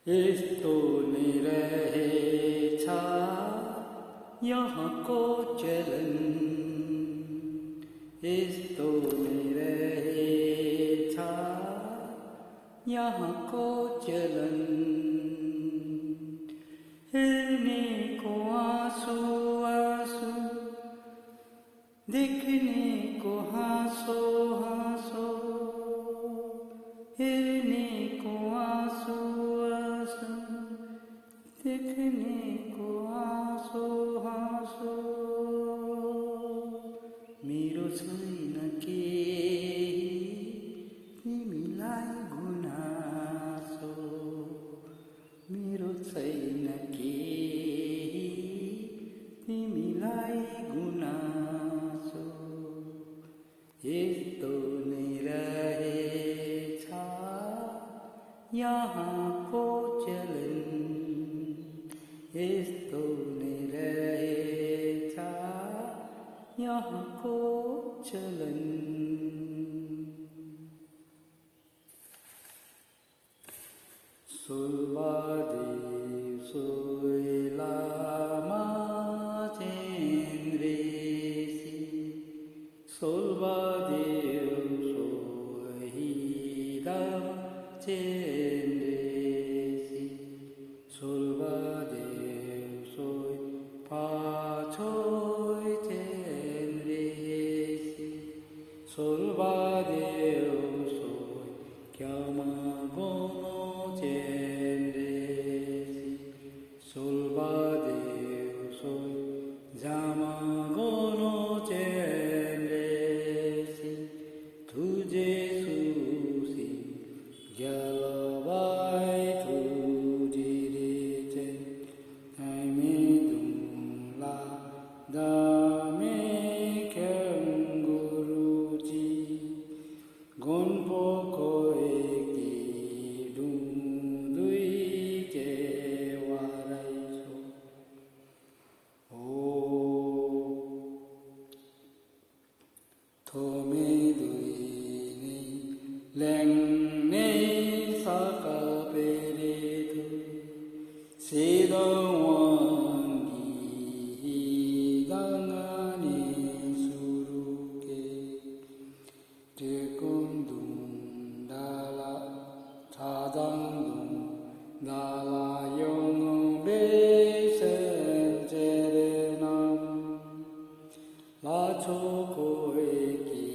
Esto ni rahe cha yahan ko chalan Esto ni rahe cha yahan ko chalan Hene ko aasu aasu Dikhne ko haaso haaso Hene ko aasu aasu Dikhne ko haaso haaso Mero saina ke Nimilai gunaso Mero saina ke Nimilai gunaso Esto ni rahe cha yahan ko chalan Esto ni rahe cha yahan ko chalan Sulvadi soi lama chendresi Sulvadi soi hida chendresi Sulvadi soi pa choi chendresi Sulvadi soi kyama gono chendresi Sulvadi soi jama gono chendresi Tujhe susi jalavai tujhe rechen Aime dumla dame kem guruji Gonpo koi ki dum dui ke warai so Thome dui ni leng ne saka pere tu Sido wangi dangani suruke Tekundum dala Tadangdum dala yong besen jerenam La chokoi ki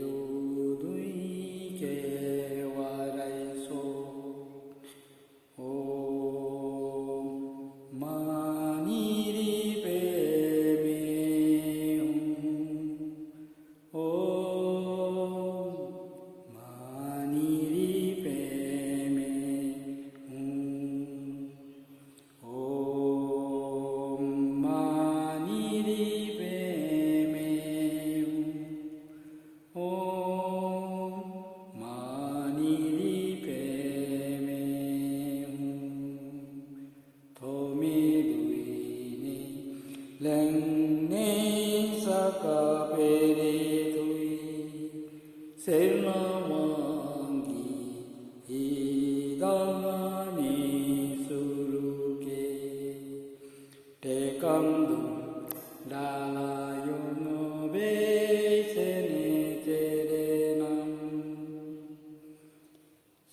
du dui ke warai so Om mani ri pe me Om mani ri pe me Om mani ri pe me Om mani ri pe me Thome dui ni leng ne saka pere tui Selma wangi hidangani suruke Tekandum dala yono besene jerenam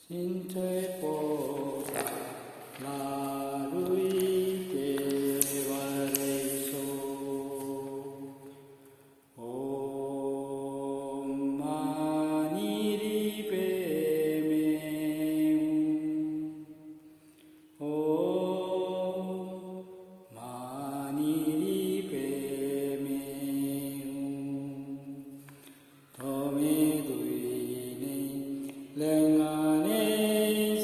Sinte po la rui ke warai so Om mani ri pe me Om mani ri pe me Thome dui ni lengane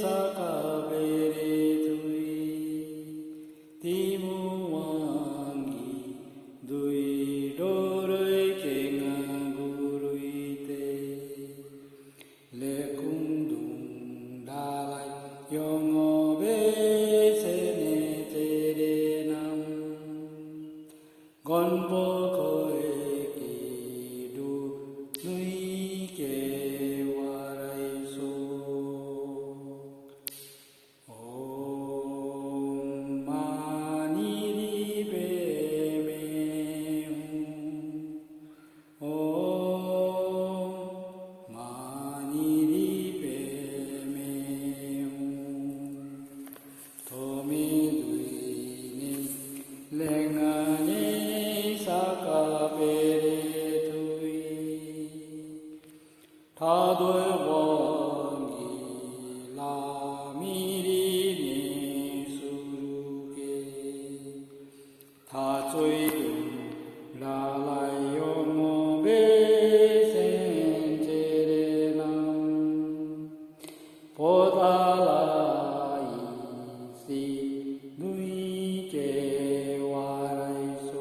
saka pere tui Timu wangi dui doroi kenga gurui te Lekundum dalai yongo besene jerenam Gonpo koi ki du dui ke warai so Om 王吉拉米里尼苏鲁给，他最终拉来用我为神接的人，波达拉伊西努伊给瓦来说。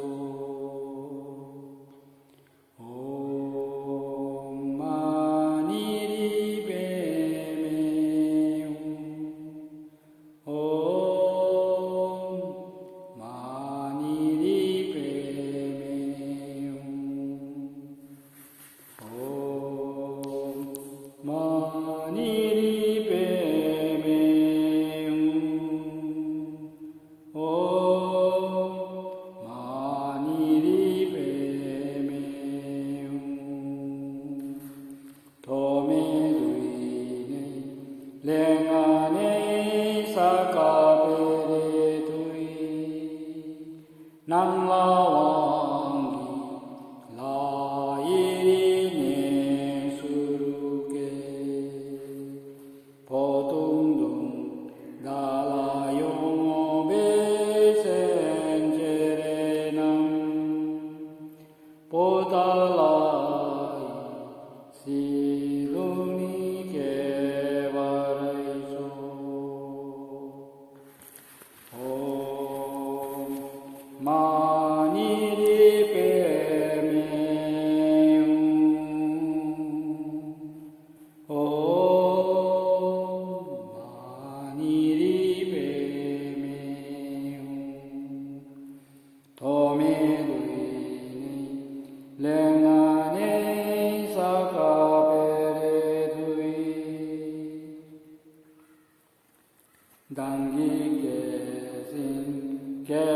Nang lawangi la yiri suruke potung dung dala yong be senjere nam podala siluni ke varaiso Mani pe me mani pe me to me le na ne sa ka pe dui dangi ke sin ke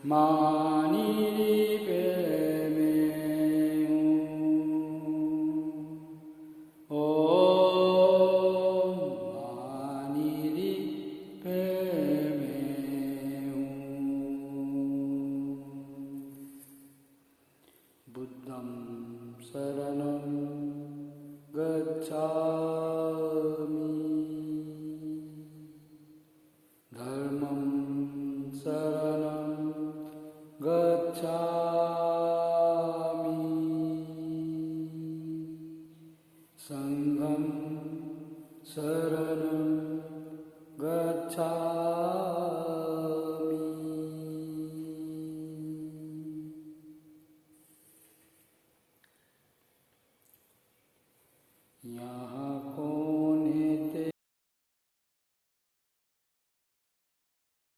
Mani